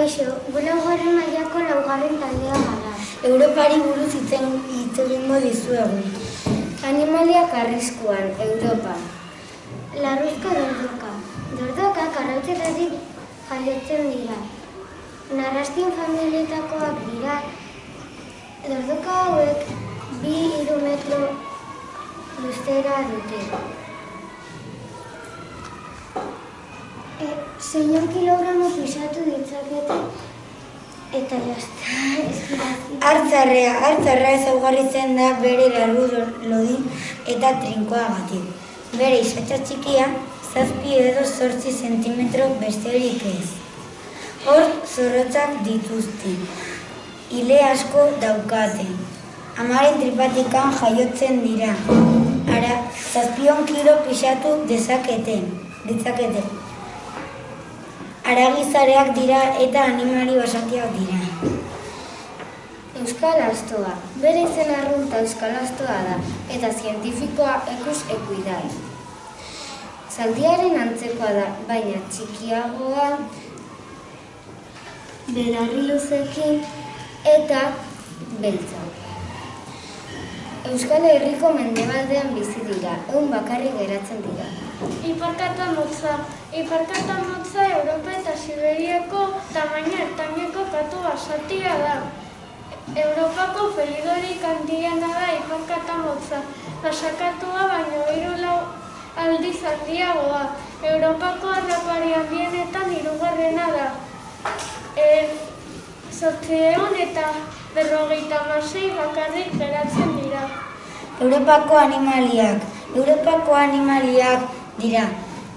Kaixo, gu laugarren mailako laugarren taldea gara. Europari buruz hitz egingo dizuegu. Animaliak arriskuan, Europa. Larruzko dordoka. Dordokak arrautzetatik jaiotzen dira. Narrastin familietakoak dira. Dordoka hauek 2-3 metro luzera dute. 6 kilogramo pisatu ditzakete eta jazta. Hartzarrea ezaugarritzen da bere larru lodin eta trinkoagatik. Bere isatsa txikia 7 edo 8 zentimetro besterik ez. Hor zorrotzak dituzte. Ile asko daukate. Amaren tripatikan jaiotzen dira. 7 kilo pisatu ditzakete. Haragizareak dira eta animali basatiak dira. Euskal astoa. Bere izen arrunta euskal astoa da, eta zientifikoa Equus equidae. Zaldiaren antzekoa da, baina txikiagoa, belarri luzekin eta beltza. Euskal Herriko mendebaldean bizi dira, ehun bakarrik geratzen dira. Iparkatamotza Europa eta Siberiako tamaina ertaineko katu basatia da. Europako felidorik handiena da iparkatamotza. Basakatua baino 3 aldiz handiagoa. Europako harrapari handienetan 3. da. 856 bakarrik geratzen dira. Europako animaliak dira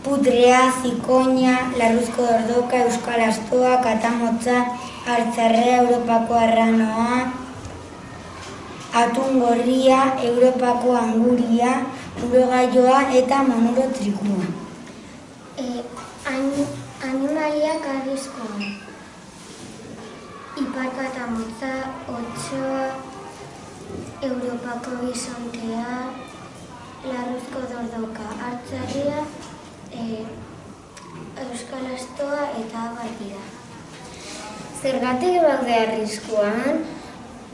putrea, zikoina, larruzko dordoka, euskal astoa, katamotza, hartzarrea, Europako arranoa, atun gorria, Europako anguria, urogailloa eta monuro trikua. Animaliak arriskuan. Iparkatamotza, otsoa, Europako bisontea, larruzko dordoka, hartzarrea, euskal astoa eta abar dira. Zergatik daude arriskuan?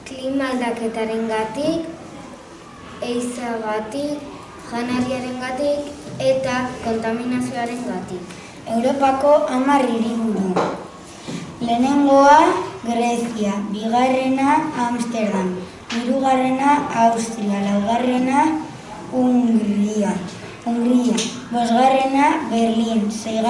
Klima aldaketarengatik, ehizagatik, janariarengatik eta kontaminazioarengatik. Europako 10 hiriburu. Lehenengoa Grezia, 2. Amsterdam, 3. Austria, 4. Hungria, 5. Berlin, 6.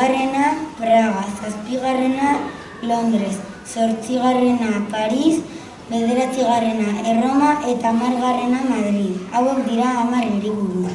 Praga, 7. Londres, 8. Paris, 9. Erroma eta 10. Madrid. Hauek dira 10 hiriburu.